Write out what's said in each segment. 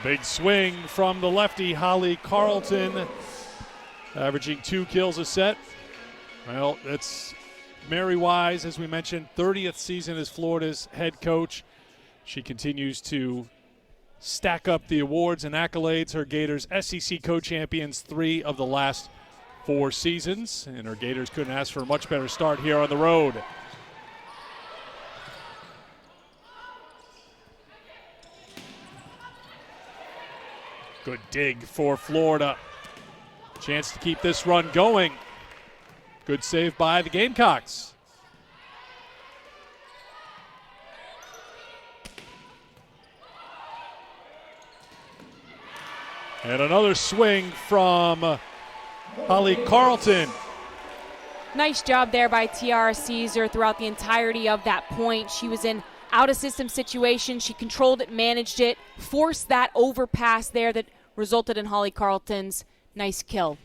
Big swing from the lefty, Holly Carlton, averaging 2 kills a set. Well, that's Mary Wise, as we mentioned, 30th season as Florida's head coach. She continues to stack up the awards and accolades. Her Gators SEC co-champions 3 of the last 4 seasons, and her Gators couldn't ask for a much better start here on the road. Good dig for Florida. Chance to keep this run going. Good save by the Gamecocks. And another swing from Holly Carlton. Nice job there by Tiara Caesar throughout the entirety of that point. She was in out-of-system situation. She controlled it, managed it, forced that overpass there that resulted in Holly Carlton's nice kill.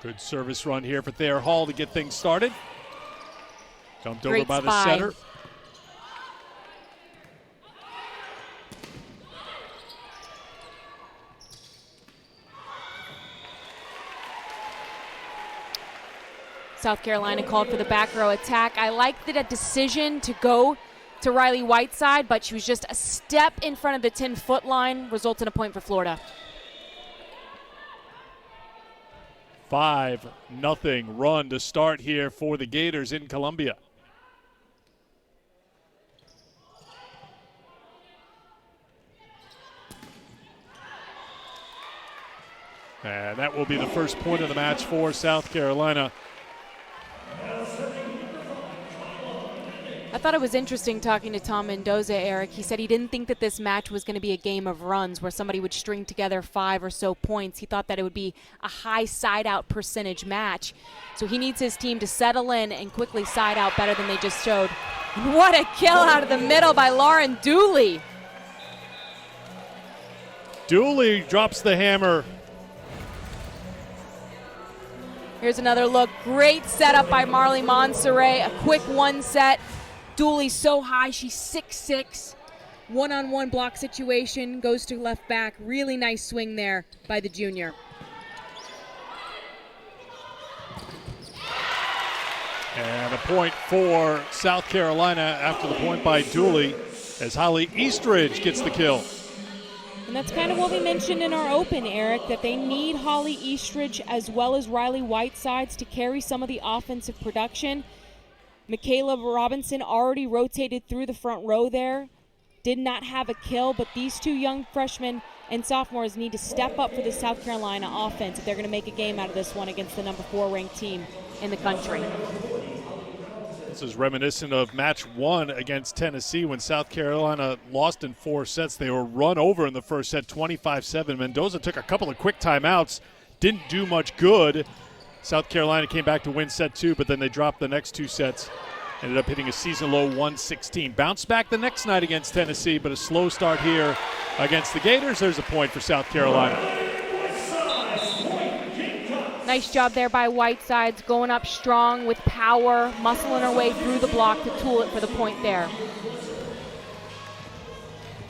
Good service run here for Thayer Hall to get things started. Dumped over by spy. the setter. South Carolina called for the back row attack. I liked the decision to go to Riley Whiteside, but she was just a step in front of the 10-foot line, results in a point for Florida. 5-0 run to start here for the Gators in Columbia. And that will be the first point of the match for South Carolina. I thought it was interesting talking to Tom Mendoza, Eric. He said he didn't think that this match was going to be a game of runs where somebody would string together 5 or so points. He thought that it would be a high side-out percentage match. So he needs his team to settle in and quickly side out better than they just showed. What a kill out of the middle by Lauren Dooley. Dooley drops the hammer. Here's another look. Great setup by Marley Monserrat. A quick one set. Dooley so high, she's 6'6". One-on-one block situation, goes to left back. Really nice swing there by the junior. And a point for South Carolina after the point by Dooley as Holly Eastridge gets the kill. And that's kind of what we mentioned in our open, Eric, that they need Holly Eastridge as well as Riley Whitesides to carry some of the offensive production. Michaela Robinson already rotated through the front row there. Did not have a kill, but these 2 young freshmen and sophomores need to step up for the South Carolina offense if they're going to make a game out of this one against the number 4 ranked team in the country. This is reminiscent of match 1 against Tennessee when South Carolina lost in 4 sets. They were run over in the first set, 25-7. Mendoza took a couple of quick timeouts, didn't do much good. South Carolina came back to win set 2, but then they dropped the next 2 sets. Ended up hitting a season-low 116. Bounced back the next night against Tennessee, but a slow start here against the Gators. There's a point for South Carolina. Nice job there by Whitesides, going up strong with power, muscling her way through the block to tool it for the point there.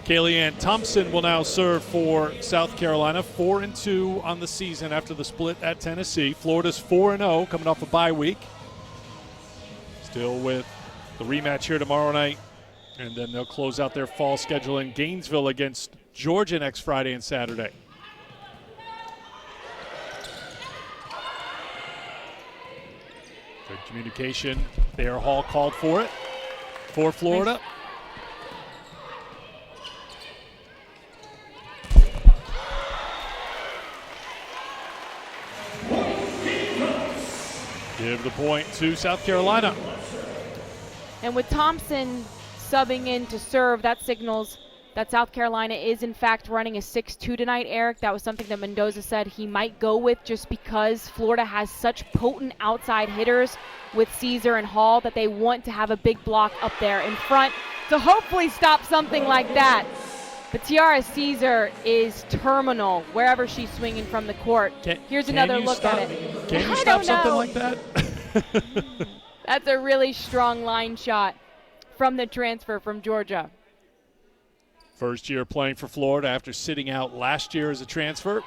Kaylee-Ann Thompson will now serve for South Carolina, 4-2 on the season after the split at Tennessee. Florida's 4-0 coming off a bye week. Still with the rematch here tomorrow night, and then they'll close out their fall schedule in Gainesville against Georgia next Friday and Saturday. Good communication. Thayer Hall called for it for Florida. Nice. Give the point to South Carolina. And with Thompson subbing in to serve, that signals that South Carolina is in fact running a 6-2 tonight, Eric. That was something that Mendoza said he might go with just because Florida has such potent outside hitters with Caesar and Hall that they want to have a big block up there in front to hopefully stop something like that. But Tiara Caesar is terminal wherever she's swinging from the court. Here's another look at it. Can you stop something like that? That's a really strong line shot from the transfer from Georgia. First year playing for Florida after sitting out last year as a transfer.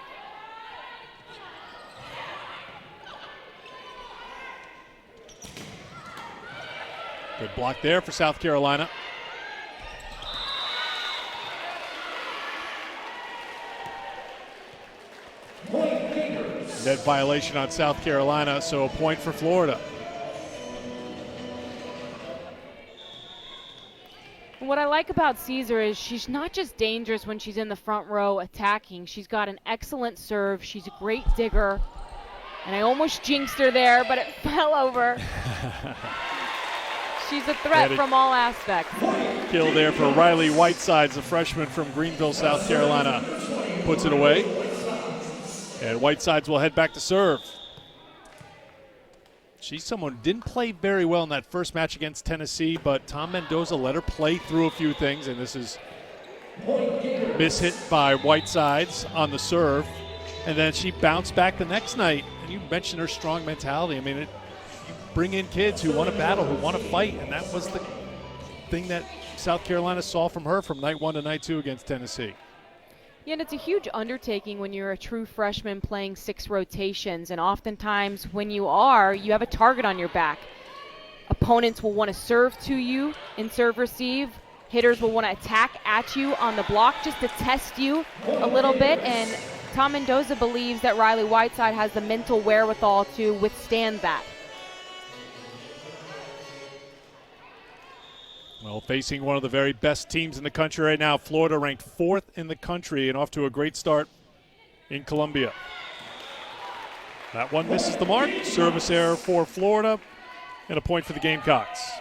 Good block there for South Carolina. Net violation on South Carolina, so a point for Florida. What I like about Caesar is she's not just dangerous when she's in the front row attacking. She's got an excellent serve. She's a great digger. And I almost jinxed her there, but it fell over. She's a threat from all aspects. Kill there for Riley Whitesides, a freshman from Greenville, South Carolina. Puts it away. And Whitesides will head back to serve. She's someone who didn't play very well in that first match against Tennessee, but Tom Mendoza let her play through a few things, and this is mishit by Whitesides on the serve. And then she bounced back the next night. And you mentioned her strong mentality. I mean, you bring in kids who want to battle, who want to fight, and that was the thing that South Carolina saw from her from night 1 to night 2 against Tennessee. Yeah, and it's a huge undertaking when you're a true freshman playing 6 rotations, and oftentimes when you have a target on your back. Opponents will want to serve to you in serve-receive. Hitters will want to attack at you on the block just to test you a little bit, and Tom Mendoza believes that Riley Whiteside has the mental wherewithal to withstand that. Well, facing one of the very best teams in the country right now, Florida ranked 4th in the country and off to a great start in Columbia. That one misses the mark. Service error for Florida and a point for the Gamecocks.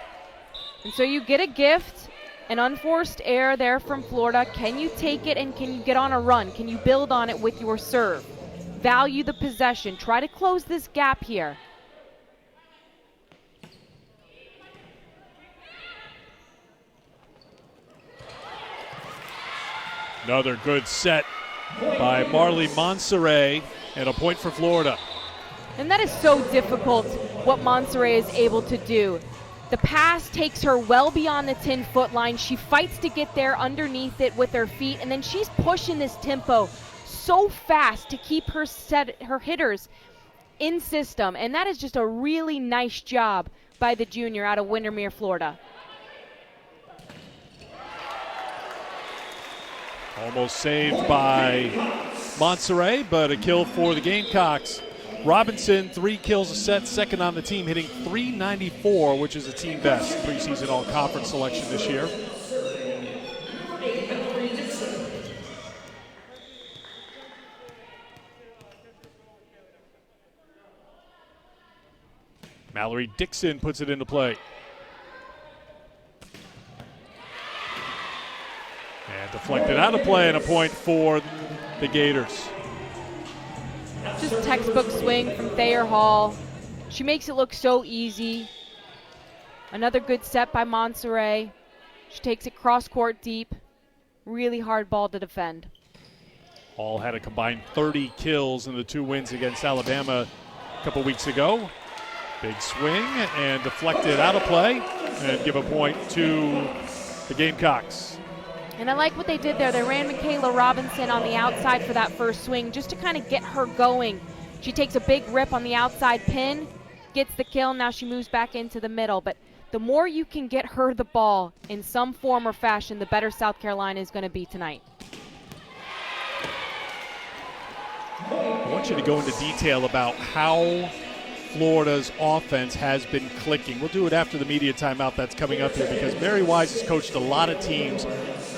And so you get a gift, an unforced error there from Florida. Can you take it and can you get on a run? Can you build on it with your serve? Value the possession. Try to close this gap here. Another good set by Marley Monserrat and a point for Florida. And that is so difficult, what Monserrat is able to do. The pass takes her well beyond the 10-foot line. She fights to get there underneath it with her feet, and then she's pushing this tempo so fast to keep her hitters in system. And that is just a really nice job by the junior out of Windermere, Florida. Almost saved by Monserrat, but a kill for the Gamecocks. Robinson, 3 kills a set, second on the team, hitting .394, which is a team best. Preseason all-conference selection this year. Mallory Dixon puts it into play. And deflected out of play, and a point for the Gators. Just textbook swing from Thayer Hall. She makes it look so easy. Another good set by Monserrat. She takes it cross-court deep. Really hard ball to defend. Hall had a combined 30 kills in the 2 wins against Alabama a couple weeks ago. Big swing and deflected out of play, and give a point to the Gamecocks. And I like what they did there. They ran Michaela Robinson on the outside for that first swing just to kind of get her going. She takes a big rip on the outside pin, gets the kill. Now she moves back into the middle. But the more you can get her the ball in some form or fashion, the better South Carolina is going to be tonight. I want you to go into detail about how Florida's offense has been clicking. We'll do it after the media timeout that's coming up here, because Mary Wise has coached a lot of teams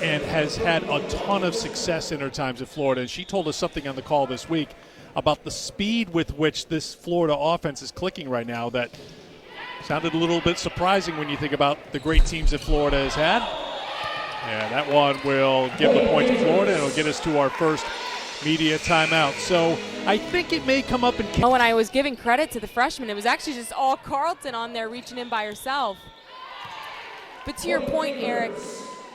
and has had a ton of success in her times at Florida. And she told us something on the call this week about the speed with which this Florida offense is clicking right now that sounded a little bit surprising when you think about the great teams that Florida has had. And that one will give the point to Florida, and it'll get us to our first media timeout. So I think it may come up in. Oh, and I was giving credit to the freshman. It was actually just all Carlton on there reaching in by herself. But to your point, Eric,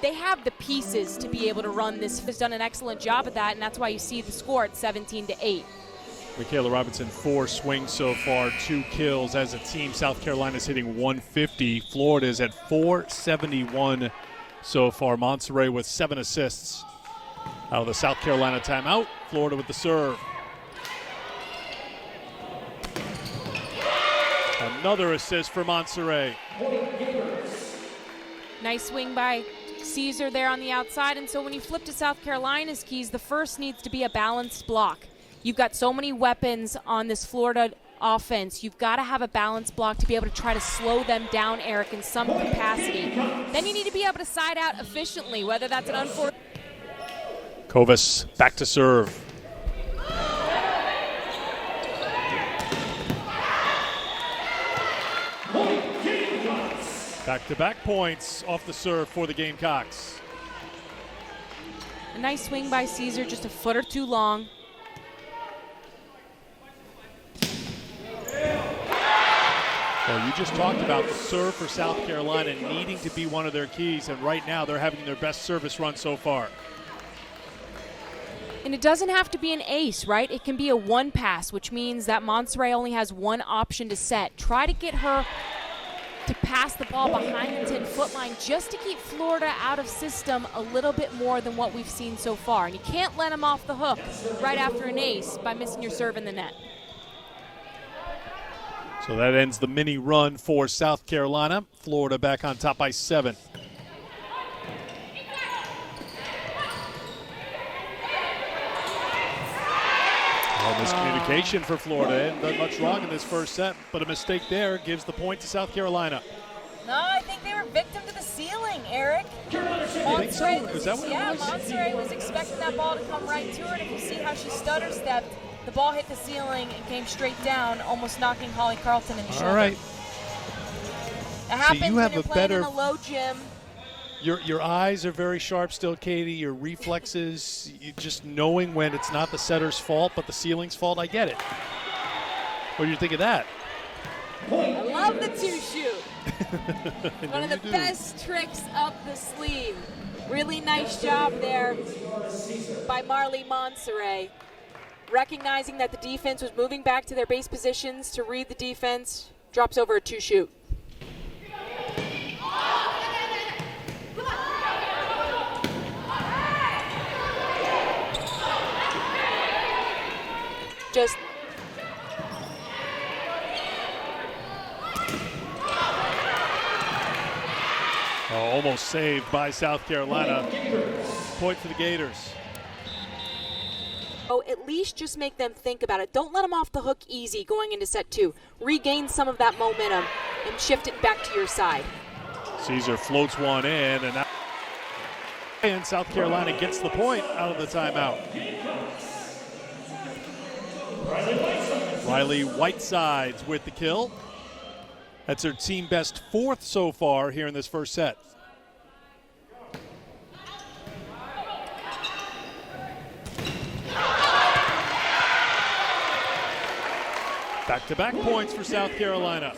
they have the pieces to be able to run this. Has done an excellent job at that, and that's why you see the score at 17-8. Michaela Robinson, 4 swings so far, 2 kills. As a team, South Carolina's hitting 150. Florida is at 471 so far. Monterey with 7 assists. Out of the South Carolina timeout, Florida with the serve. Another assist for Monterey. Nice swing by Caesar there on the outside. And so when you flip to South Carolina's keys, the first needs to be a balanced block. You've got so many weapons on this Florida offense. You've got to have a balanced block to be able to try to slow them down, Eric, in some capacity. Then you need to be able to side out efficiently, whether that's an unfortunate. Kovas back to serve. Back-to-back points off the serve for the Gamecocks. A nice swing by Caesar, just a foot or two long. Well, you just talked about the serve for South Carolina needing to be one of their keys, and right now they're having their best service run so far. And it doesn't have to be an ace, right? It can be a one pass, which means that Monterey only has one option to set. Try to get her to pass the ball behind the 10-foot line just to keep Florida out of system a little bit more than what we've seen so far. And you can't let them off the hook right after an ace by missing your serve in the net. So that ends the mini run for South Carolina. Florida back on top by 7. Miscommunication for Florida. Hadn't done much wrong in this first set, but a mistake there gives the point to South Carolina. No, I think they were victim to the ceiling, Eric. Monterey was, Monterey was expecting that ball to come right to her, and if you see how she stutter stepped, the ball hit the ceiling and came straight down, almost knocking Holly Carlton in the shoulder. All right. It happens so you when have you're a playing better in a low gym. Your eyes are very sharp still, Katie. Your reflexes, you just knowing when it's not the setter's fault but the ceiling's fault. I get it. What do you think of that? I love the two-shoot. One of the best tricks up the sleeve. Really nice job there by Marley Monserrat. Recognizing that the defense was moving back to their base positions to read the defense, drops over a two-shoot. Just almost saved by South Carolina. Point for the Gators. At least just make them think about it. Don't let them off the hook easy going into set 2. Regain some of that momentum and shift it back to your side. Caesar floats one in, and South Carolina gets the point out of the timeout. Riley Whitesides with the kill. That's her team best 4th so far here in this first set. Back-to-back points for South Carolina.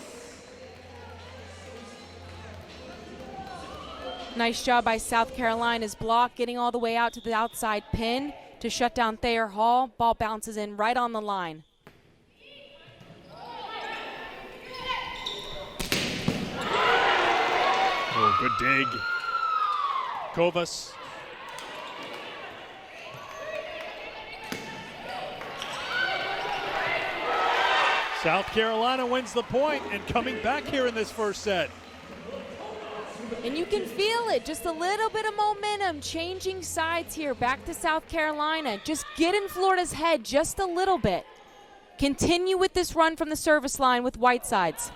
Nice job by South Carolina's block, getting all the way out to the outside pin to shut down Thayer Hall. Ball bounces in right on the line. Oh, good dig. Kovas. South Carolina wins the point and coming back here in this first set. And you can feel it, just a little bit of momentum, changing sides here, back to South Carolina. Just get in Florida's head just a little bit. Continue with this run from the service line with Whitesides.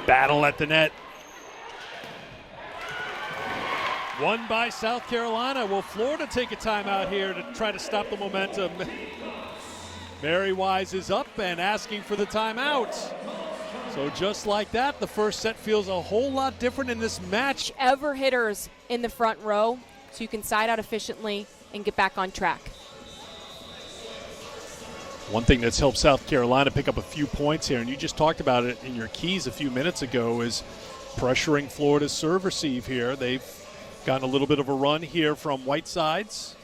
Battle at the net. Won by South Carolina. Will Florida take a timeout here to try to stop the momentum? Mary Wise is up and asking for the timeout. So just like that, the first set feels a whole lot different in this match. Ever hitters in the front row so you can side out efficiently and get back on track. One thing that's helped South Carolina pick up a few points here, and you just talked about it in your keys a few minutes ago, is pressuring Florida's serve receive here. They've gotten a little bit of a run here from Whitesides.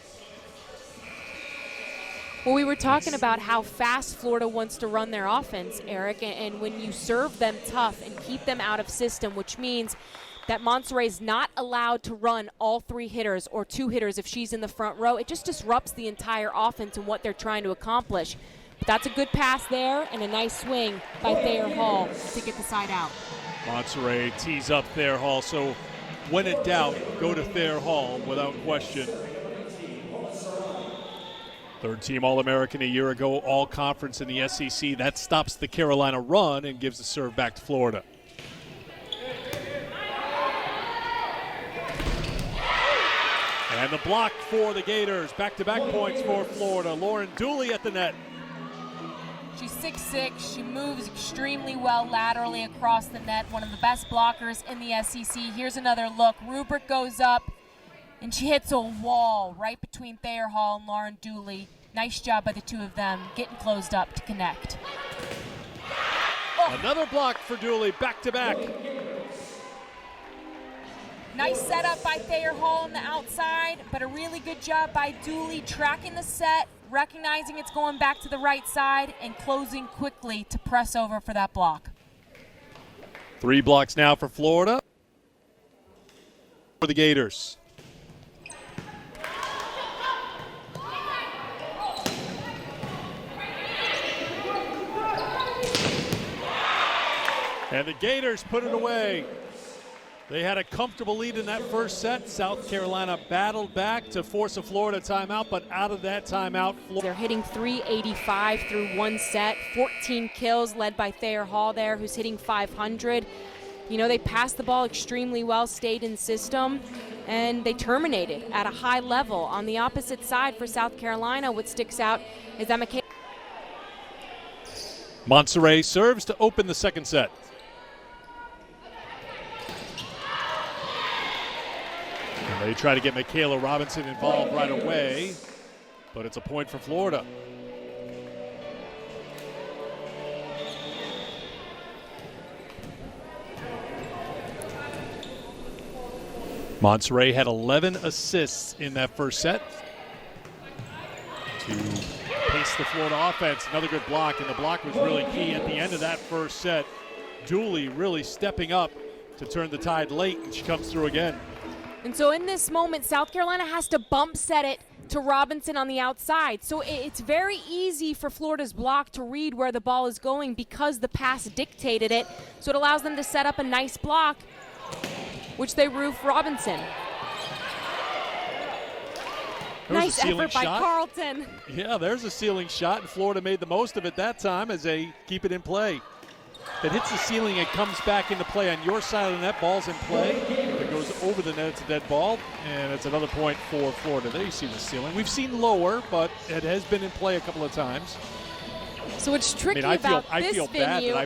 Well, we were talking about how fast Florida wants to run their offense, Eric, and when you serve them tough and keep them out of system, which means that Monserrat is not allowed to run all 3 hitters or 2 hitters if she's in the front row, it just disrupts the entire offense and what they're trying to accomplish. But that's a good pass there and a nice swing by Thayer Hall to get the side out. Monserrat tees up Thayer Hall, so when in doubt, go to Thayer Hall without question. Third-team All-American a year ago, all-conference in the SEC. That stops the Carolina run and gives the serve back to Florida. And the block for the Gators. Back-to-back points for Florida. Lauren Dooley at the net. She's 6'6". She moves extremely well laterally across the net. One of the best blockers in the SEC. Here's another look. Rubric goes up, and she hits a wall right between Thayer Hall and Lauren Dooley. Nice job by the 2 of them getting closed up to connect. Oh. Another block for Dooley, back-to-back. Nice setup by Thayer Hall on the outside, but a really good job by Dooley tracking the set, recognizing it's going back to the right side, and closing quickly to press over for that block. 3 blocks now for Florida. For the Gators. And the Gators put it away. They had a comfortable lead in that first set. South Carolina battled back to force a Florida timeout, but out of that timeout, they're hitting 385 through 1 set, 14 kills led by Thayer Hall there, who's hitting 500. You know, they passed the ball extremely well, stayed in system, and they terminated at a high level. On the opposite side for South Carolina, what sticks out is that Monserrat serves to open the second set. And they try to get Michaela Robinson involved right away, but it's a point for Florida. Monserrat had 11 assists in that first set to pace the Florida offense. Another good block, and the block was really key at the end of that first set. Dooley really stepping up to turn the tide late, and she comes through again. And so in this moment, South Carolina has to bump set it to Robinson on the outside. So it's very easy for Florida's block to read where the ball is going because the pass dictated it. So it allows them to set up a nice block, which they roof Robinson. Nice effort by Carlton. Yeah, there's a ceiling shot, and Florida made the most of it that time as they keep it in play. It hits the ceiling and comes back into play on your side of the net. Ball's in play. If it goes over the net, it's a dead ball, and it's another point for Florida. There you see the ceiling. We've seen lower, but it has been in play a couple of times. So what's tricky I feel bad that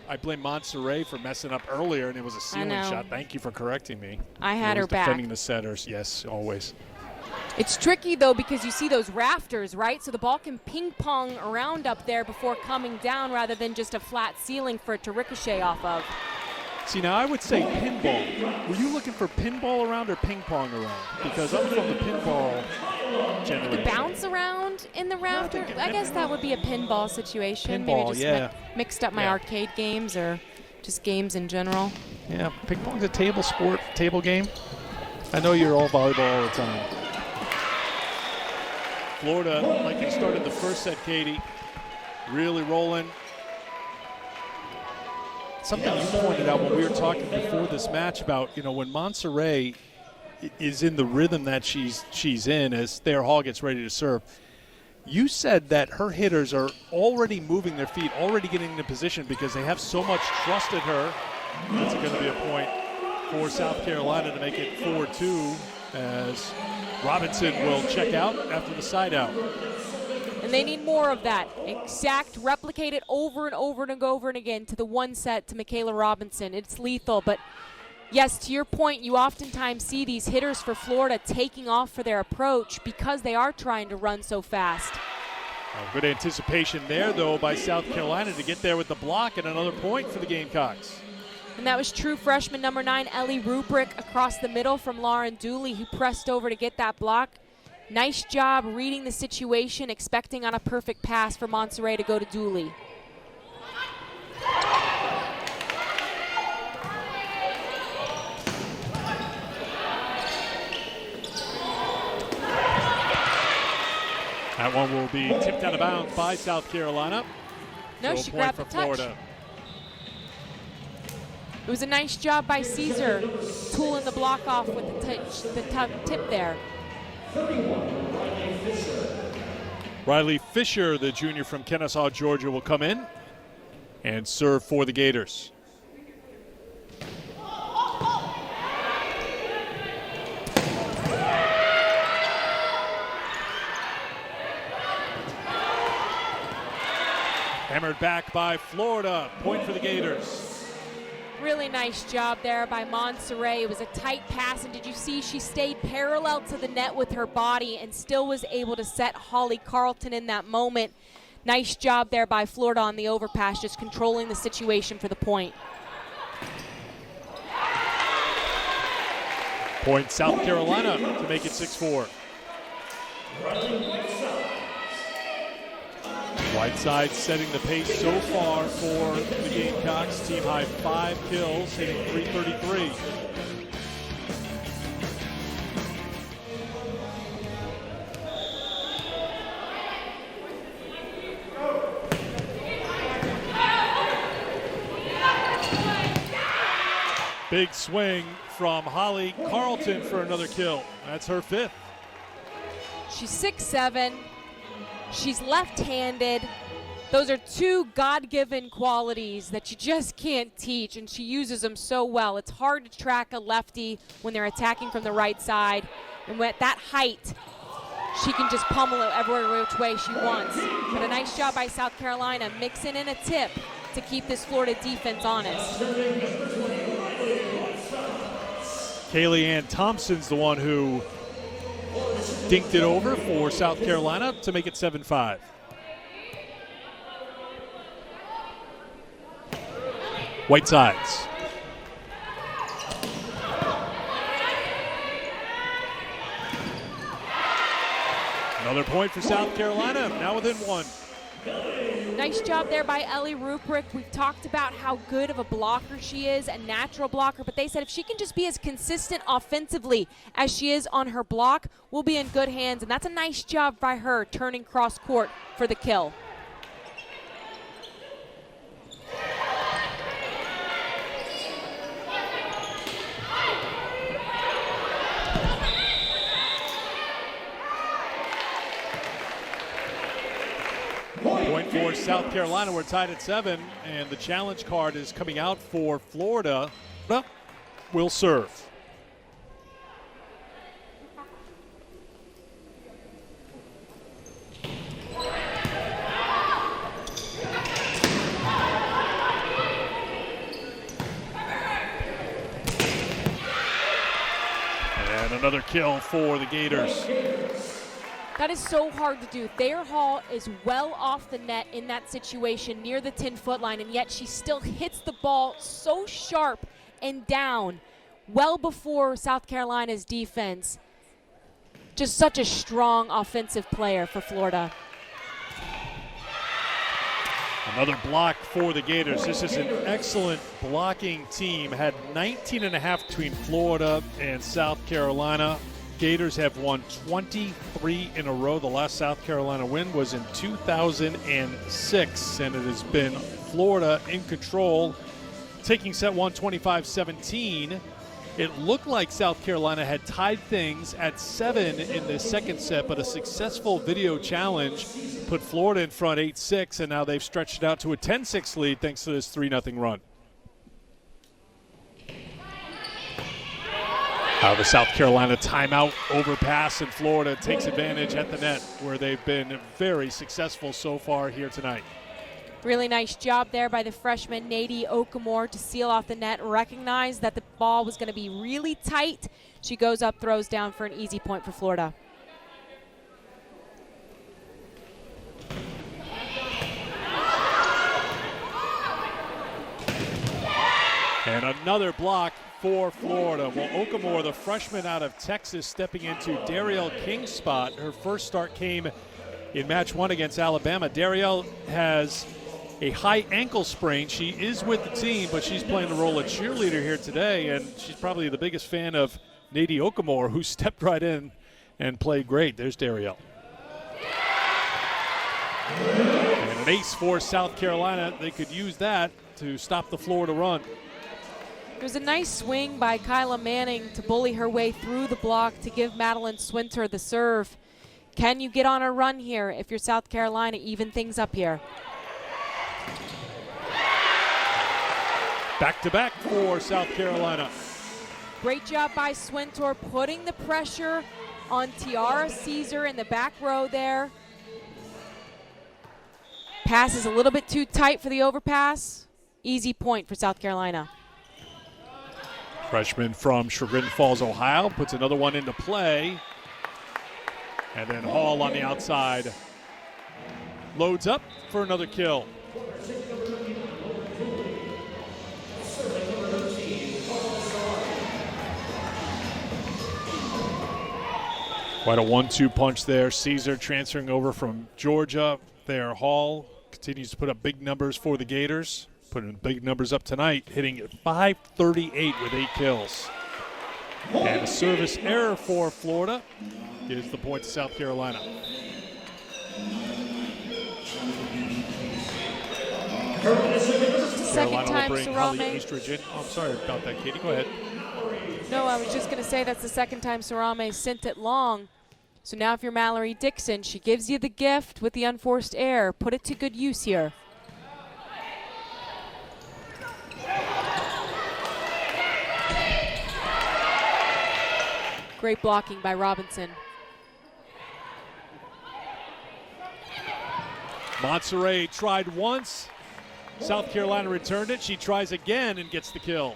I blame Monserrat for messing up earlier, and it was a ceiling shot. Thank you for correcting me. I had her back. Defending the setters, yes, always. It's tricky, though, because you see those rafters, right? So the ball can ping-pong around up there before coming down rather than just a flat ceiling for it to ricochet off of. See, now I would say pinball. Were you looking for pinball around or ping-pong around? Because I'm from the pinball generation. The bounce around in the rafter? I guess that would be a pinball situation. Pinball, maybe just mixed up my arcade games or just games in general. Yeah, ping-pong's a table sport, table game. I know you're all volleyball all the time. Florida, like they started the first set, Katie, really rolling. Something you pointed out when we were talking before this match about, you know, when Monserrat is in the rhythm that she's in as Thayer Hall gets ready to serve, you said that her hitters are already moving their feet, already getting into position because they have so much trust in her. That's going to be a point for South Carolina to make it 4-2 as Robinson will check out after the side out. And they need more of that. Exact, replicate it over and over and over and again to the 1 set to Michaela Robinson. It's lethal, but yes, to your point, you oftentimes see these hitters for Florida taking off for their approach because they are trying to run so fast. Good anticipation there, though, by South Carolina to get there with the block and another point for the Gamecocks. And that was true freshman number 9, Ellie Rubrick, across the middle from Lauren Dooley, who pressed over to get that block. Nice job reading the situation, expecting on a perfect pass for Monserrat to go to Dooley. That one will be tipped out of bounds by South Carolina. No, So she point grabbed for the touch. Florida. It was a nice job by Caesar, tooling the block off with the tip there. Riley Fisher, the junior from Kennesaw, Georgia, will come in and serve for the Gators. Hammered back by Florida. Point for the Gators. Really nice job there by Monserrat. It was a tight pass, and did you see she stayed parallel to the net with her body and still was able to set Holly Carlton in that moment. Nice job there by Florida on the overpass, just controlling the situation for the point. Point South Carolina to make it 6-4. Whiteside setting the pace so far for the Gamecocks. Team high 5 kills, hitting .333. Big swing from Holly Carlton for another kill. That's her 5th. She's 6'7". She's left-handed. Those are 2 God-given qualities that you just can't teach, and she uses them so well. It's hard to track a lefty when they're attacking from the right side. And at that height, she can just pummel it every which way she wants. But a nice job by South Carolina mixing in a tip to keep this Florida defense honest. Kaylee Ann Thompson's the one who dinked it over for South Carolina to make it 7-5. Whitesides. Another point for South Carolina, now within 1. Nice job there by Ellie Ruprecht. We've talked about how good of a blocker she is, a natural blocker, but they said if she can just be as consistent offensively as she is on her block, we'll be in good hands, and that's a nice job by her turning cross court for the kill. Point for South Carolina. We're tied at 7, and the challenge card is coming out for Florida. Well, will serve. And another kill for the Gators. That is so hard to do. Thayer Hall is well off the net in that situation near the 10-foot line, and yet she still hits the ball so sharp and down well before South Carolina's defense. Just such a strong offensive player for Florida. Another block for the Gators. This is an excellent blocking team. Had 19.5 between Florida and South Carolina. Gators have won 23 in a row. The last South Carolina win was in 2006, and it has been Florida in control, taking set 1 25-17. It looked like South Carolina had tied things at 7 in the second set, but a successful video challenge put Florida in front 8-6, and now they've stretched it out to a 10-6 lead thanks to this 3-0 run. The South Carolina timeout overpass, and Florida takes advantage at the net, where they've been very successful so far here tonight. Really nice job there by the freshman Nadie Okamore to seal off the net, recognize that the ball was going to be really tight. She goes up, throws down for an easy point for Florida. And another block for Florida. Well, Okamore, the freshman out of Texas, stepping into Darielle King's spot. Her first start came in match 1 against Alabama. Darielle has a high ankle sprain. She is with the team, but she's playing the role of cheerleader here today, and she's probably the biggest fan of Nadie Okamore, who stepped right in and played great. There's Darielle. And an ace for South Carolina. They could use that to stop the Florida run. There's a nice swing by Kyla Manning to bully her way through the block to give Madeline Swinter the serve. Can you get on a run here if you're South Carolina? Even things up here. Back-to-back for South Carolina. Great job by Swinter putting the pressure on Tiara Caesar in the back row there. Pass is a little bit too tight for the overpass. Easy point for South Carolina. Freshman from Chagrin Falls, Ohio, puts another one into play. And then Hall on the outside loads up for another kill. Quite a 1-2 punch there. Caesar transferring over from Georgia. There, Hall continues to put up big numbers for the Gators. Putting big numbers up tonight, hitting at 538 with 8 kills. And a service error for Florida gives the point to South Carolina. Second time Sarame. Oh, I'm sorry about that, Katie. Go ahead. No, I was just going to say that's the second time Sarame sent it long. So now if you're Mallory Dixon, she gives you the gift with the unforced error. Put it to good use here. Great blocking by Robinson. Monserrat tried once. South Carolina returned it. She tries again and gets the kill.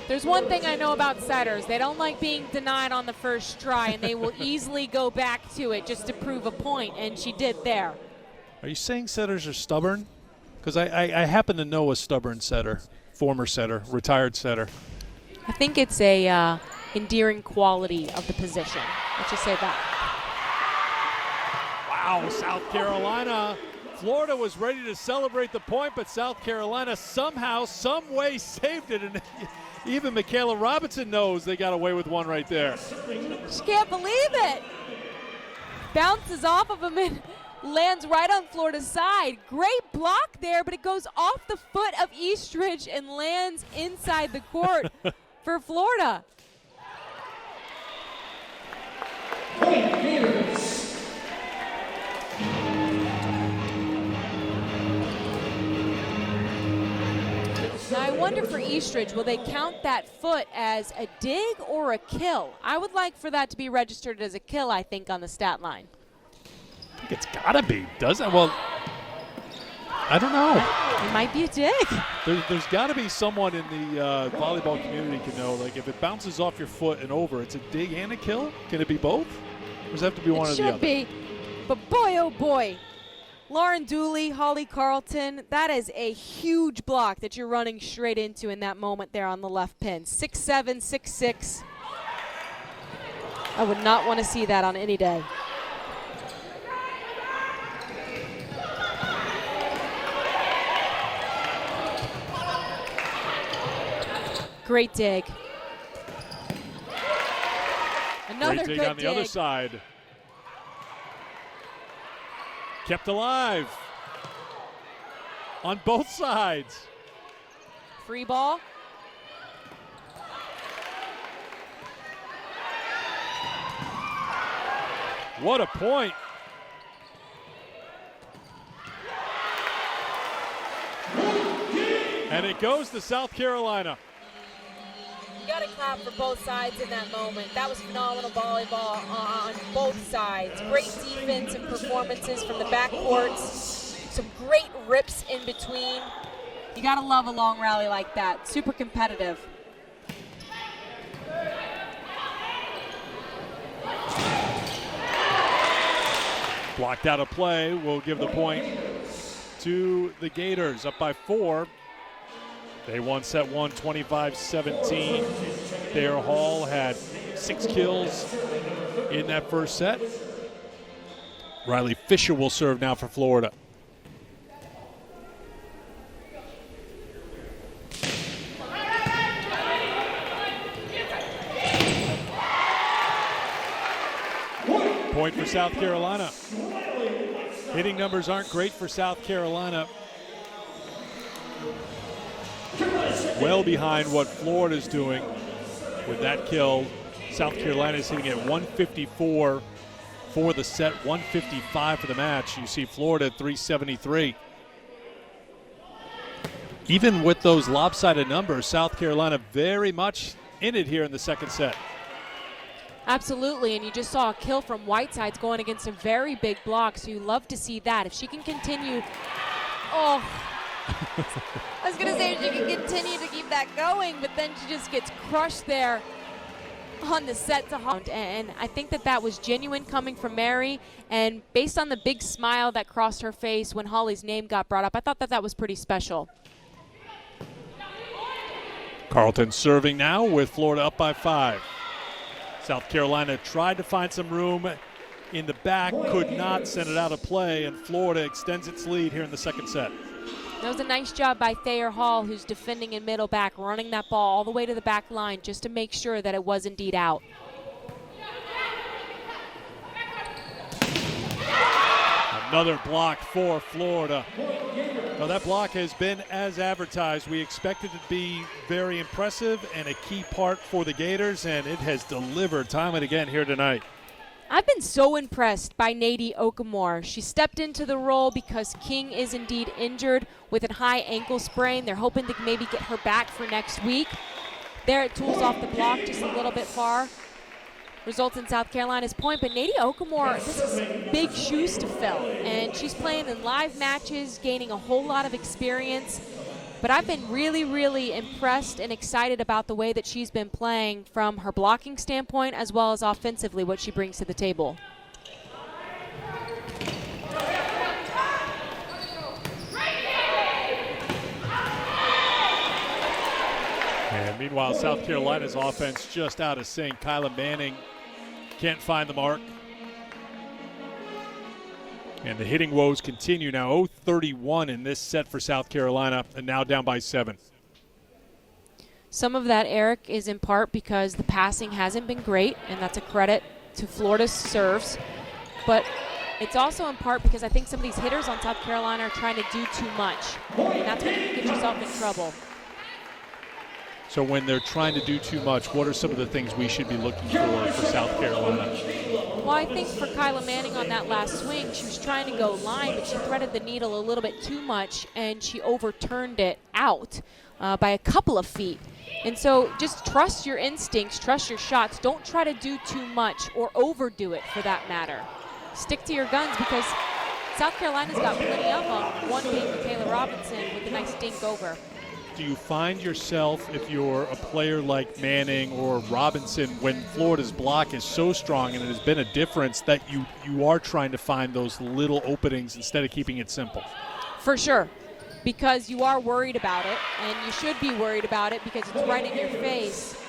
There's one thing I know about setters. They don't like being denied on the first try, and they will easily go back to it just to prove a point, and she did there. Are you saying setters are stubborn? Because I happen to know a stubborn setter, former setter, retired setter. I think it's a endearing quality of the position. Let's just say that. Wow, South Carolina. Florida was ready to celebrate the point, but South Carolina somehow, some way saved it. And even Michaela Robinson knows they got away with one right there. She can't believe it. Bounces off of him and lands right on Florida's side. Great block there, but it goes off the foot of Eastridge and lands inside the court for Florida. Now I wonder for Eastridge, will they count that foot as a dig or a kill? I would like for that to be registered as a kill, I think, on the stat line. I think it's got to be, doesn't it? Well, I don't know. It might be a dig. There's got to be someone in the volleyball community can know, like, if it bounces off your foot and over, it's a dig and a kill? Can it be both? Or does it have to be one or the other? It should be. But boy, oh boy. Lauren Dooley, Holly Carlton, that is a huge block that you're running straight into in that moment there on the left pin. 6'7", 6'6". I would not want to see that on any day. Great dig. Another great dig good on the other side. Kept alive on both sides. Free ball. What a point. And it goes to South Carolina. You got to clap for both sides in that moment. That was phenomenal volleyball on both sides. Great defense and performances from the backcourts. Some great rips in between. You got to love a long rally like that. Super competitive. Blocked out of play will give the point to the Gators, up by 4. They won set one, 25-17. Thayer Hall had 6 kills in that first set. Riley Fisher will serve now for Florida. Point for South Carolina. Hitting numbers aren't great for South Carolina. Well behind what Florida's doing with that kill. South Carolina is hitting at 154 for the set, 155 for the match. You see Florida at 373. Even with those lopsided numbers, South Carolina very much in it here in the second set. Absolutely, and you just saw a kill from Whitesides going against a very big block, so you love to see that. If she can continue, I was going to say she can continue to keep that going, but then she just gets crushed there on the set to Holland. And I think that was genuine coming from Mary, and based on the big smile that crossed her face when Holly's name got brought up, I thought that was pretty special. Carlton serving now with Florida up by 5. South Carolina tried to find some room in the back, could not send it out of play, and Florida extends its lead here in the second set. That was a nice job by Thayer Hall, who's defending in middle back, running that ball all the way to the back line just to make sure that it was indeed out. Another block for Florida. Now that block has been as advertised. We expected it to be very impressive and a key part for the Gators, and it has delivered time and again here tonight. I've been so impressed by Nadie Okamore. She stepped into the role because King is indeed injured with a high ankle sprain. They're hoping to maybe get her back for next week. There it tools off the block just a little bit far. Results in South Carolina's point, but Nadie Okamore, this is big shoes to fill, and she's playing in live matches, gaining a whole lot of experience. But I've been really, really impressed and excited about the way that she's been playing from her blocking standpoint as well as offensively, what she brings to the table. And meanwhile, South Carolina's offense just out of sync. Kyla Manning can't find the mark. And the hitting woes continue now. 0-31 in this set for South Carolina, and now down by 7. Some of that, Eric, is in part because the passing hasn't been great, and that's a credit to Florida's serves. But it's also in part because I think some of these hitters on South Carolina are trying to do too much, and that's when you can get yourself in trouble. So when they're trying to do too much, what are some of the things we should be looking for South Carolina? Well, I think for Kyla Manning on that last swing, she was trying to go line, but she threaded the needle a little bit too much, and she overturned it out by a couple of feet. And so just trust your instincts, trust your shots. Don't try to do too much or overdo it for that matter. Stick to your guns because South Carolina's got plenty of them, one being Michaela Robinson with a nice dink over. Do you find yourself, if you're a player like Manning or Robinson, when Florida's block is so strong and it has been a difference, that you are trying to find those little openings instead of keeping it simple? For sure, because you are worried about it, and you should be worried about it because it's right in your face.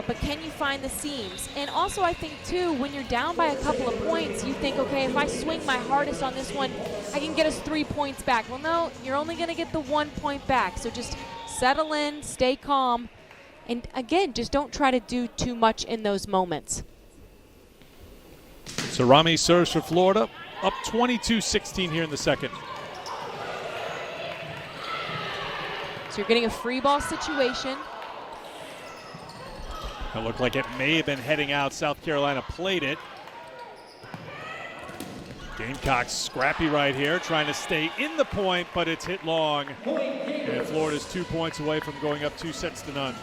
But can you find the seams? And also I think, too, when you're down by a couple of points, you think, okay, if I swing my hardest on this one, I can get us 3 points back. Well, no, you're only going to get the 1 point back. So just settle in, stay calm, and again, just don't try to do too much in those moments. So Rami serves for Florida, up 22-16 here in the second. So you're getting a free ball situation. It looked like it may have been heading out. South Carolina played it. Gamecocks scrappy right here, trying to stay in the point, but it's hit long. And Florida's 2 points away from going up 2-0.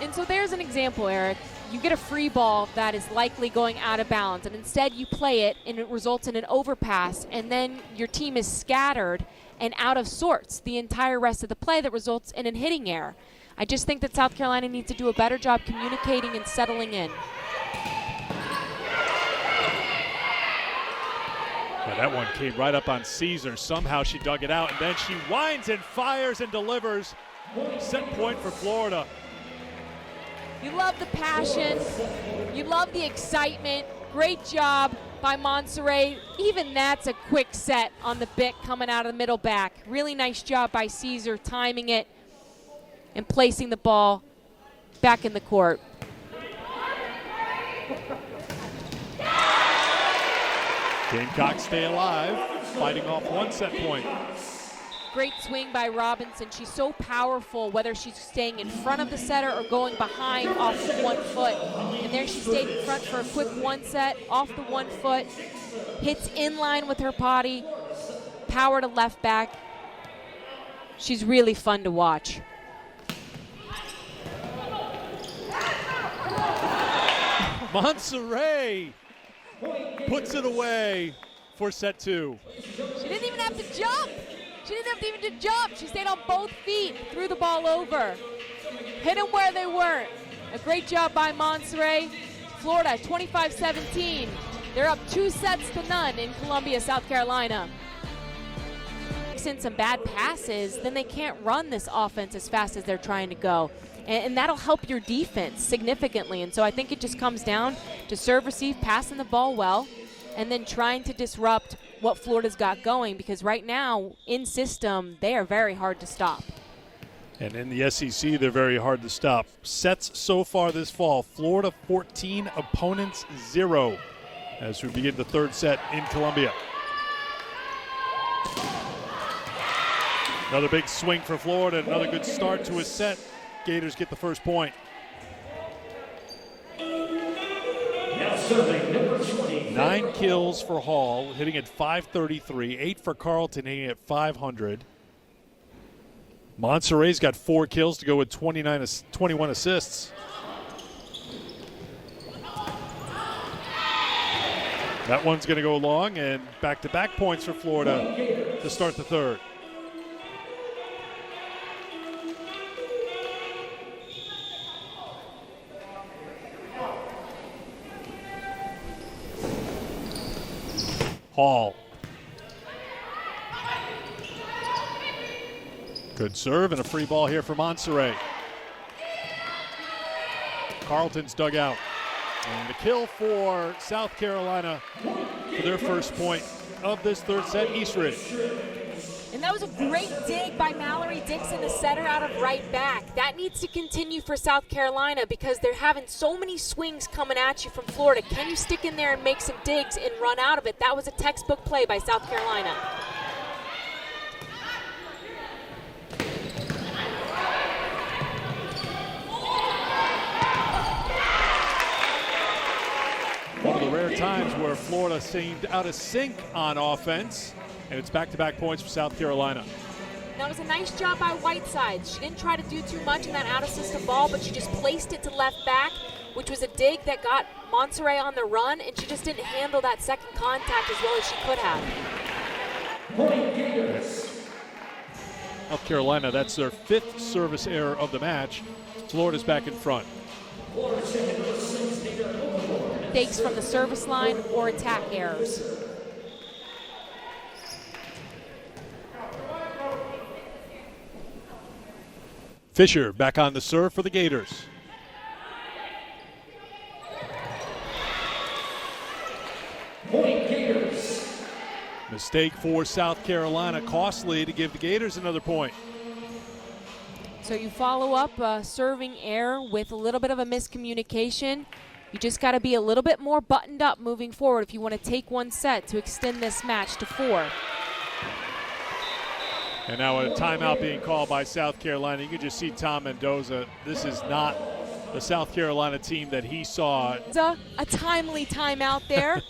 And so there's an example, Eric. You get a free ball that is likely going out of bounds, and instead you play it, and it results in an overpass, and then your team is scattered and out of sorts the entire rest of the play that results in an hitting error. I just think that South Carolina needs to do a better job communicating and settling in. Yeah, that one came right up on Caesar. Somehow she dug it out, and then she winds and fires and delivers Set point for Florida. You love the passion. You love the excitement. Great job by Monserrat. Even that's a quick set on the bit coming out of the middle back. Really nice job by Caesar timing it and placing the ball back in the court. Gamecocks stay alive, fighting off one set point. Great swing by Robinson. She's so powerful, whether she's staying in front of the setter or going behind off of 1 foot. And there she stayed in front for a quick one set, off the 1 foot, hits in line with her body, power to left back. She's really fun to watch. Monserrat puts it away for set 2. She didn't even have to jump. She didn't have to even to jump. She stayed on both feet, threw the ball over. Hit them where they weren't. A great job by Monserrat. Florida, 25-17. They're up 2-0 in Columbia, South Carolina. Since some bad passes, then they can't run this offense as fast as they're trying to go. And that'll help your defense significantly. And so I think it just comes down to serve, receive, passing the ball well, and then trying to disrupt what Florida's got going, because right now, in system, they are very hard to stop. And in the SEC, they're very hard to stop. Sets so far this fall, Florida 14, opponents 0, as we begin the third set in Columbia. Another big swing for Florida, another good start to a set. Gators get the first point. Now serving number 20. 9 kills for Hall, hitting at 533. 8 for Carlton, hitting at 500. Monserrat's got 4 kills to go with 21 assists. That one's going to go long, and back-to-back points for Florida to start the third. Hall. Good serve and a free ball here for Monserrat. Carlton's dug out. And the kill for South Carolina for their first point of this third set, Eastridge. And that was a great dig by Mallory Dixon, the setter out of right back. That needs to continue for South Carolina because they're having so many swings coming at you from Florida. Can you stick in there and make some digs and run out of it? That was a textbook play by South Carolina. One of the rare times where Florida seemed out of sync on offense. And it's back-to-back points for South Carolina. That was a nice job by Whiteside. She didn't try to do too much in that out-of-system ball, but she just placed it to left back, which was a dig that got Monserrat on the run, and she just didn't handle that second contact as well as she could have. South Carolina, that's their 5th service error of the match. Florida's back in front. Mistakes from the service line or attack errors. Fisher back on the serve for the Gators. Point Gators. Mistake for South Carolina, costly to give the Gators another point. So you follow up a serving error with a little bit of a miscommunication. You just got to be a little bit more buttoned up moving forward if you want to take one set to extend this match to 4. And now a timeout being called by South Carolina. You can just see Tom Mendoza. This is not the South Carolina team that he saw. It's a timely timeout there.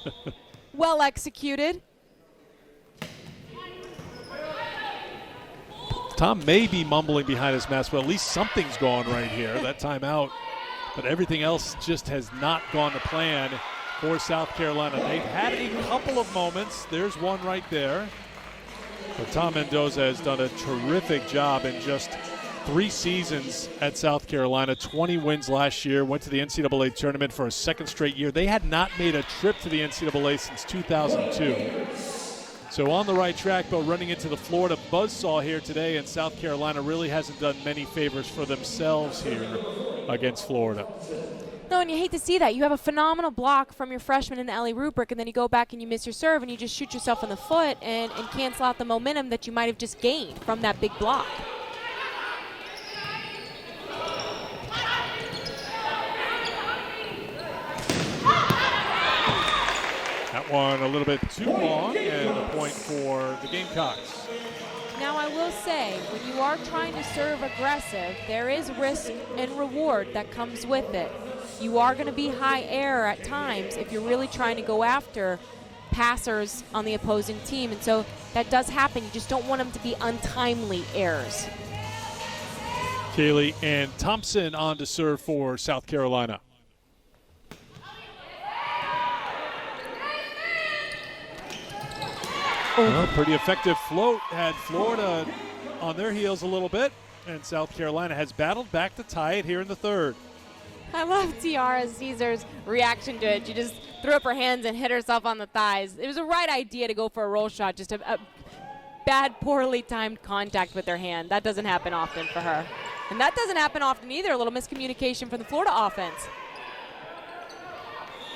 Well executed. Tom may be mumbling behind his mask, but at least something's going right here, that timeout. But everything else just has not gone to plan for South Carolina. They've had a couple of moments. There's one right there. But Tom Mendoza has done a terrific job in just 3 seasons at South Carolina. 20 wins last year, went to the NCAA tournament for a 2nd straight year. They had not made a trip to the NCAA since 2002. So on the right track, but running into the Florida buzzsaw here today, and South Carolina really hasn't done many favors for themselves here against Florida. No, and you hate to see that. You have a phenomenal block from your freshman in Ellie Rubrick, and then you go back and you miss your serve, and you just shoot yourself in the foot and cancel out the momentum that you might have just gained from that big block. That one a little bit too long, and a point for the Gamecocks. Now, I will say, when you are trying to serve aggressive, there is risk and reward that comes with it. You are going to be high air at times if you're really trying to go after passers on the opposing team. And so that does happen. You just don't want them to be untimely errors. Kaylee and Thompson on to serve for South Carolina. Well, pretty effective float. Had Florida on their heels a little bit, and South Carolina has battled back to tie it here in the third. I love Tiara Caesar's reaction to it. She just threw up her hands and hit herself on the thighs. It was the right idea to go for a roll shot, just a bad, poorly timed contact with her hand. That doesn't happen often for her. And that doesn't happen often either, a little miscommunication from the Florida offense.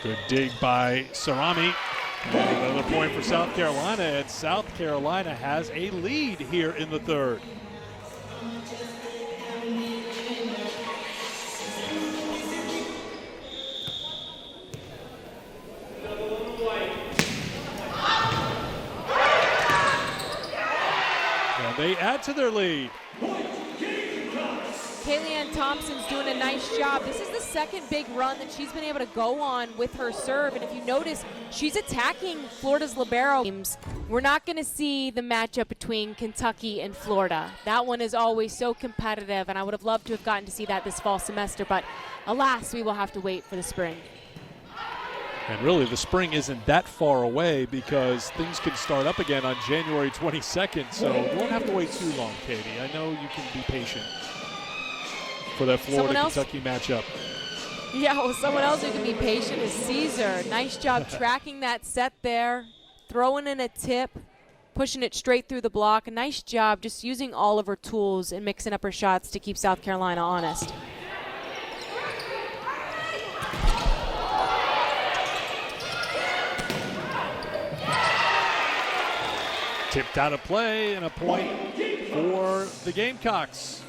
Good dig by Sarami. And another point for South Carolina, and South Carolina has a lead here in the third. And they add to their lead. Kaylee Thompson's doing a nice job. This is the second big run that she's been able to go on with her serve. And if you notice, she's attacking Florida's libero teams. We're not going to see the matchup between Kentucky and Florida. That one is always so competitive, and I would have loved to have gotten to see that this fall semester. But alas, we will have to wait for the spring. And really, the spring isn't that far away because things can start up again on January 22nd. So you won't have to wait too long, Katie. I know you can be patient for that Florida-Kentucky matchup. Yeah, well, someone else who can be patient is Caesar. Nice job tracking that set there, throwing in a tip, pushing it straight through the block. A nice job just using all of her tools and mixing up her shots to keep South Carolina honest. Tipped out of play, and a point for the Gamecocks.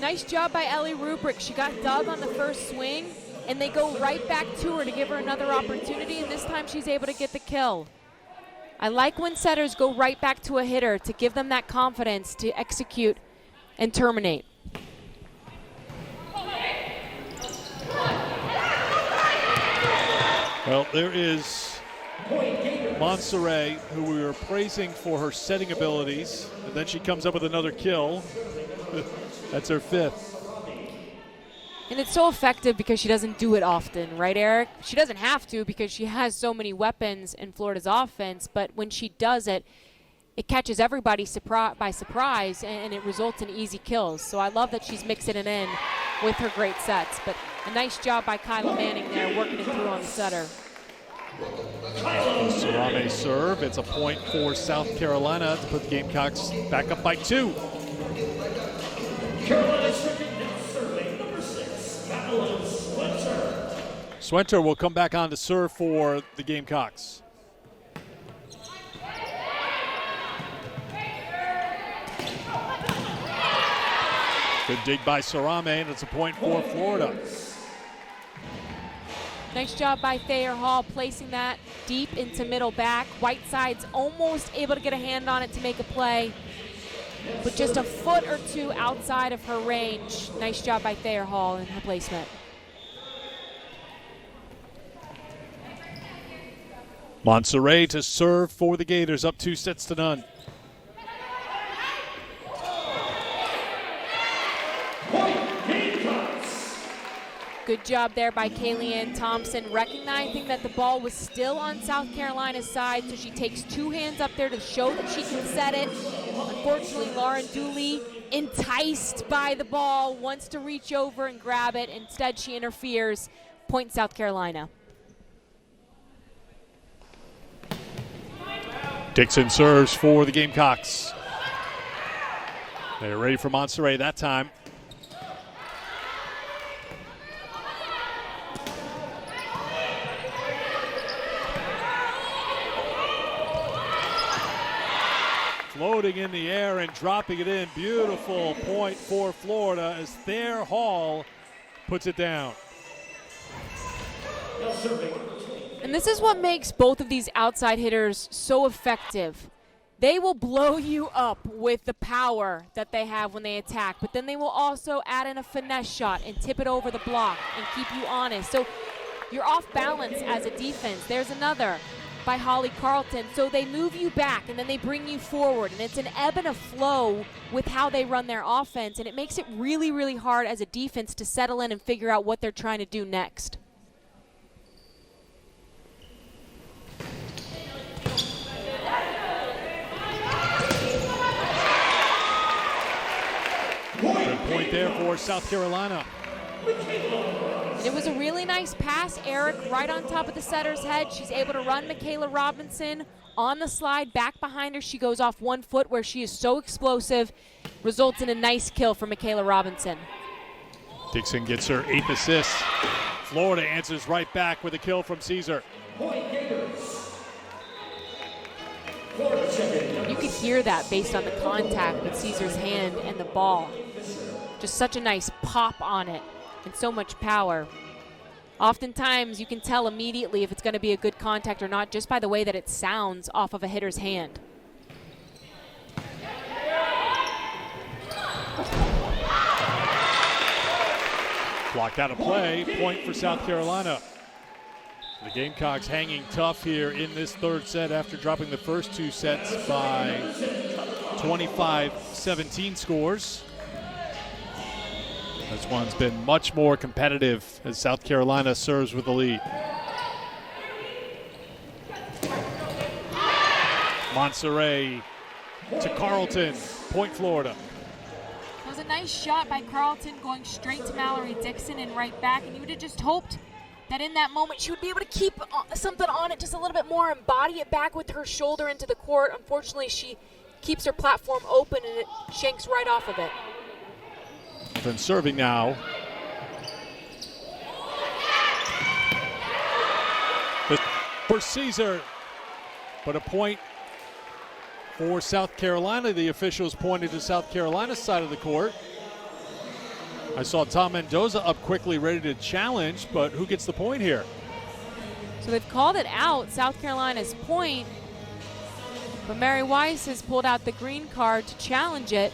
Nice job by Ellie Rubrick. She got dug on the first swing, and they go right back to her to give her another opportunity, and this time she's able to get the kill. I like when setters go right back to a hitter to give them that confidence to execute and terminate. Well, there is Montserrat, who we were praising for her setting abilities, and then she comes up with another kill. That's her fifth. And it's so effective because she doesn't do it often, right, Eric? She doesn't have to because she has so many weapons in Florida's offense, but when she does it, it catches everybody by surprise, and it results in easy kills. So I love that she's mixing it in with her great sets. But a nice job by Kyla Manning there, working it through on the setter. Sarame serve. It's a point for South Carolina to put the Gamecocks back up by 2. Carolina second, now serving number 6, Madeline Swenter. Swenter will come back on to serve for the Gamecocks. Good dig by Sarame, and it's a point for Florida. Nice job by Thayer Hall placing that deep into middle back. Whiteside's almost able to get a hand on it to make a play, but just a foot or two outside of her range. Nice job by Thayer Hall in her placement. Montserrat to serve for the Gators, up 2-0. Good job there by Kaylee Thompson, recognizing that the ball was still on South Carolina's side, so she takes 2 hands up there to show that she can set it. Unfortunately, Lauren Dooley, enticed by the ball, wants to reach over and grab it. Instead, she interferes. Point South Carolina. Dixon serves for the Gamecocks. They're ready for Monterey that time. Floating in the air and dropping it in. Beautiful point for Florida as Thayer Hall puts it down. And this is what makes both of these outside hitters so effective. They will blow you up with the power that they have when they attack, but then they will also add in a finesse shot and tip it over the block and keep you honest. So you're off balance as a defense. There's another by Holly Carlton. So they move you back and then they bring you forward, and it's an ebb and a flow with how they run their offense, and it makes it really, really hard as a defense to settle in and figure out what they're trying to do next. Good point there for South Carolina. And it was a really nice pass, Eric, right on top of the setter's head. She's able to run Michaela Robinson on the slide back behind her. She goes off 1 foot where she is so explosive, results in a nice kill for Michaela Robinson. Dixon gets her 8th assist. Florida answers right back with a kill from Caesar. You could hear that based on the contact with Caesar's hand and the ball. Just such a nice pop on it and so much power. Oftentimes you can tell immediately if it's going to be a good contact or not just by the way that it sounds off of a hitter's hand. Blocked out of play, point for South Carolina. The Gamecocks hanging tough here in this third set after dropping the first 2 sets by 25-17 scores. This one's been much more competitive as South Carolina serves with the lead. Monterey to Carlton, point Florida. It was a nice shot by Carlton going straight to Mallory Dixon and right back, and you would have just hoped that in that moment she would be able to keep something on it just a little bit more and body it back with her shoulder into the court. Unfortunately, she keeps her platform open and it shanks right off of it. Then serving now. For Caesar, but a point for South Carolina. The officials pointed to South Carolina's side of the court. I saw Tom Mendoza up quickly, ready to challenge, but who gets the point here? So they've called it out, South Carolina's point, but Mary Weiss has pulled out the green card to challenge it.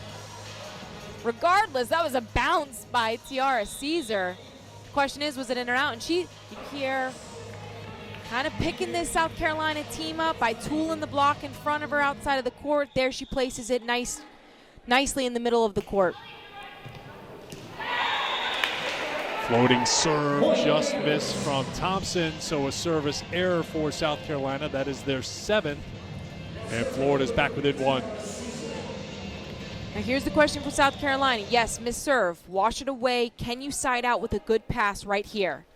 Regardless, that was a bounce by Tiara Caesar. The question is, was it in or out? And you hear kind of picking this South Carolina team up by tooling the block in front of her outside of the court. There she places it nicely in the middle of the court. Floating serve just missed from Thompson, so a service error for South Carolina. That is their 7th, and Florida's back within 1. Now here's the question for South Carolina. Yes, miss serve, wash it away. Can you side out with a good pass right here?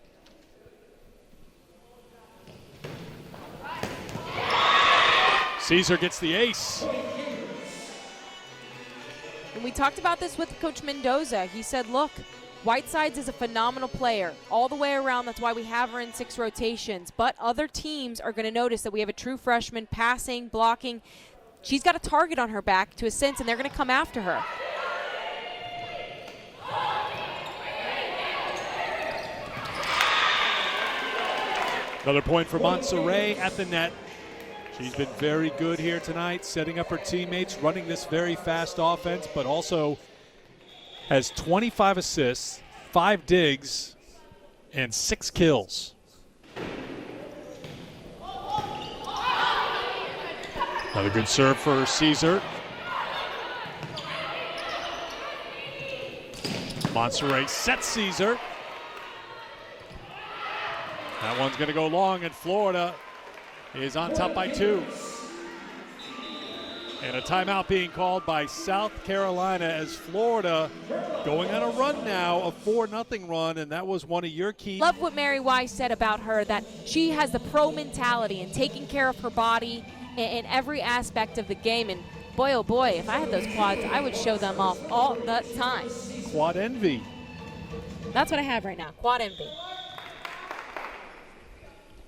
Caesar gets the ace. And we talked about this with Coach Mendoza. He said, look, Whitesides is a phenomenal player all the way around. That's why we have her in 6 rotations. But other teams are going to notice that we have a true freshman passing, blocking. She's got a target on her back to a sense, and they're going to come after her. Another point for Monterey at the net. She's been very good here tonight, setting up her teammates, running this very fast offense, but also has 25 assists, 5 digs, and 6 kills. Another good serve for Caesar. Monterey sets Caesar. That one's going to go long, and Florida is on top by 2. And a timeout being called by South Carolina as Florida going on a run now, a 4-0 run, and that was one of your keys. Love what Mary Weiss said about her, that she has the pro mentality and taking care of her body in every aspect of the game. And boy, oh boy, if I had those quads, I would show them off all the time. Quad envy. That's what I have right now, quad envy.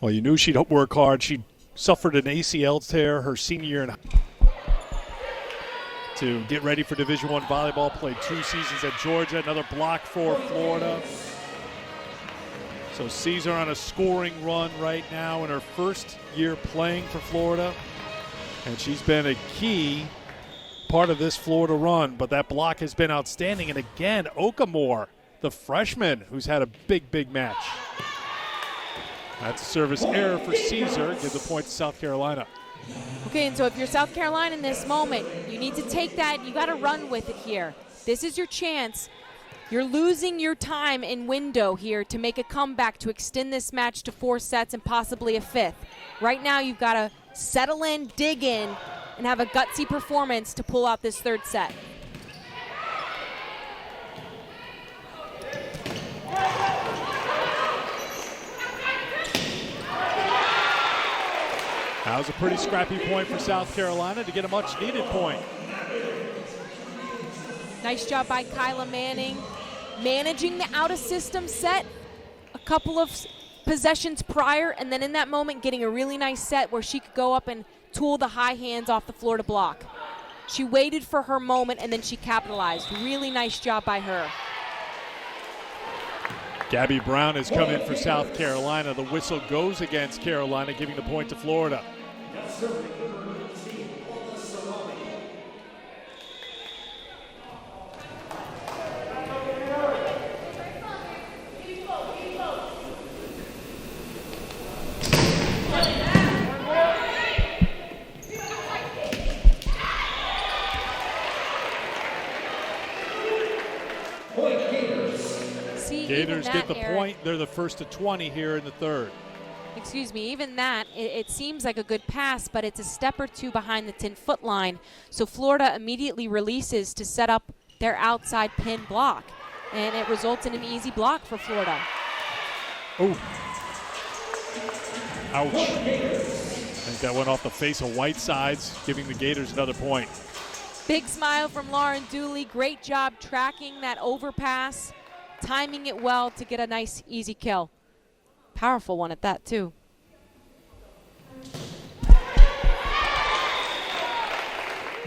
Well, you knew she'd work hard. She suffered an ACL tear her senior year in to get ready for Division I volleyball. Played 2 seasons at Georgia. Another block for Florida. So sees her on a scoring run right now in her first year playing for Florida. And she's been a key part of this Florida run. But that block has been outstanding. And again, Okamore, the freshman, who's had a big match. That's a service error for Caesar. Gives a point to South Carolina. Okay, and so if you're South Carolina in this moment, you need to take that. You got to run with it here. This is your chance. You're losing your time in window here to make a comeback to extend this match to 4 sets and possibly a 5th. Right now, you've got to settle in, dig in, and have a gutsy performance to pull out this 3rd set. That was a pretty scrappy point for South Carolina to get a much-needed point. Nice job by Kyla Manning, managing the out-of-system set a couple of possessions prior, and then in that moment getting a really nice set where she could go up and tool the high hands off the Florida block. She waited for her moment, and then she capitalized. Really nice job by her. Gabby Brown has come in for South Carolina. The whistle goes against Carolina, giving the point to Florida. Gators get the point. They're the first to 20 here in the 3rd. Excuse me, even that, it seems like a good pass, but it's a step or 2 behind the 10-foot line. So Florida immediately releases to set up their outside pin block, and it results in an easy block for Florida. Oh. Ouch. I think that went off the face of Whitesides, giving the Gators another point. Big smile from Lauren Dooley. Great job tracking that overpass, timing it well to get a nice, easy kill. Powerful one at that, too.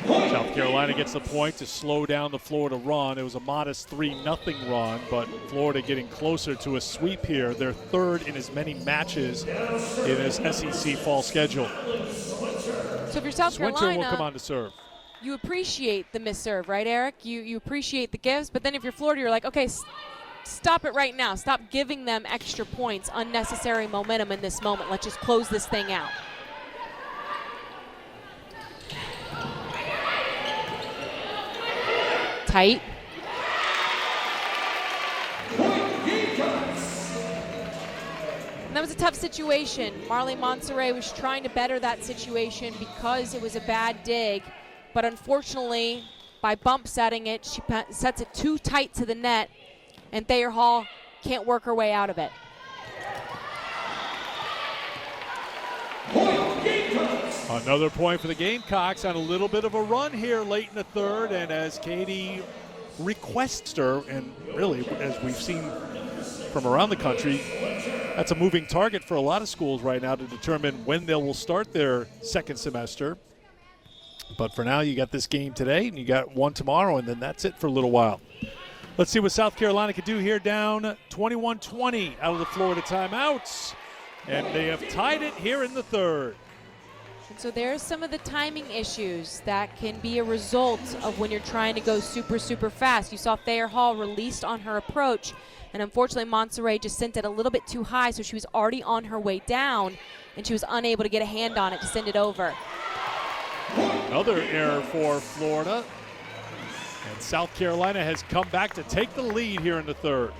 South Carolina gets the point to slow down the Florida run. It was a modest 3-0 run, but Florida getting closer to a sweep here. They're 3rd in as many matches in this SEC fall schedule. So if you're South Swinter Carolina, will come on to serve. You appreciate the misserve, right, Eric? You appreciate the gives, but then if you're Florida, you're like, okay, stop it right now. Stop giving them extra points, unnecessary momentum in this moment. Let's just close this thing out. Tight. And that was a tough situation. Marley Monserrat was trying to better that situation because it was a bad dig. But unfortunately, by bump setting it, she sets it too tight to the net, and Thayer Hall can't work her way out of it. Another point for the Gamecocks on a little bit of a run here late in the 3rd, and as Katie requests her, and really, as we've seen from around the country, that's a moving target for a lot of schools right now to determine when they will start their 2nd semester. But for now, you got this game today, and you got one tomorrow, and then that's it for a little while. Let's see what South Carolina can do here, down 21-20 out of the Florida timeouts. And they have tied it here in the 3rd. And so there's some of the timing issues that can be a result of when you're trying to go super, super fast. You saw Thayer Hall released on her approach, and unfortunately Monserrat just sent it a little bit too high, so she was already on her way down, and she was unable to get a hand on it to send it over. Another error for Florida. And South Carolina has come back to take the lead here in the 3rd.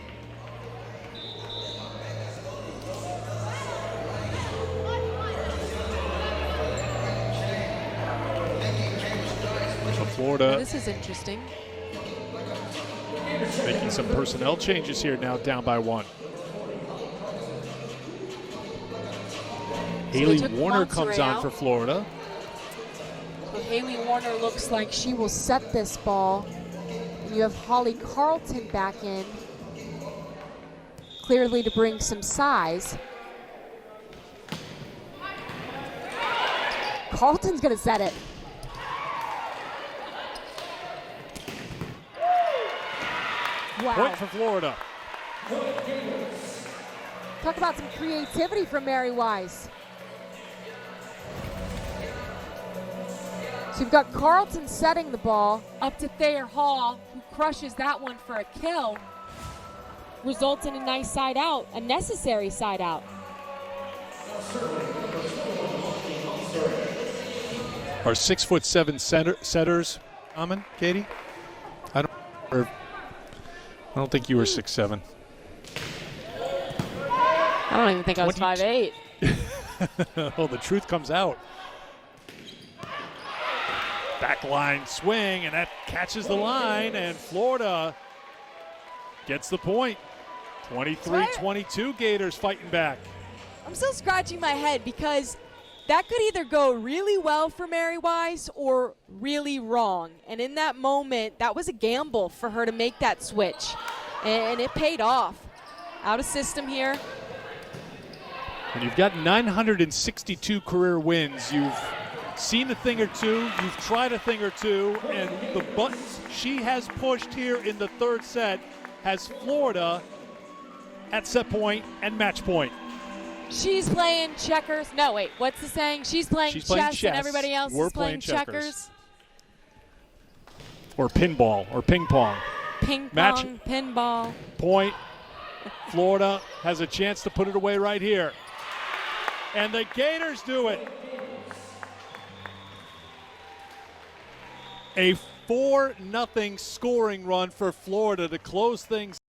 So Florida. This is interesting. Making some personnel changes here now, down by 1. Haley Warner comes on for Florida. Haley Warner looks like she will set this ball. And you have Holly Carlton back in, clearly to bring some size. Carlton's gonna set it. Wow. Point for Florida. Talk about some creativity from Mary Wise. So you've got Carlton setting the ball up to Thayer Hall, who crushes that one for a kill. Results in a nice side out, a necessary side out. Our 6'7" setters, Amin, Katie? I don't think you were 6'7". I don't even think I was 5'8". Oh, the truth comes out. Backline swing, and that catches the line, and Florida gets the point. 23-22 Gators fighting back. I'm still scratching my head because that could either go really well for Mary Wise or really wrong. And in that moment, that was a gamble for her to make that switch. And it paid off. Out of system here. When you've got 962 career wins, you've seen a thing or two, you've tried a thing or two, and the buttons she has pushed here in the third set has Florida at set point and match point. She's playing checkers. No, wait, what's the saying? She's playing chess and everybody else We're is playing checkers. Or pinball or ping pong. Ping Match pong, pinball. Point. Florida has a chance to put it away right here. And the Gators do it. A 4-0 scoring run for Florida to close things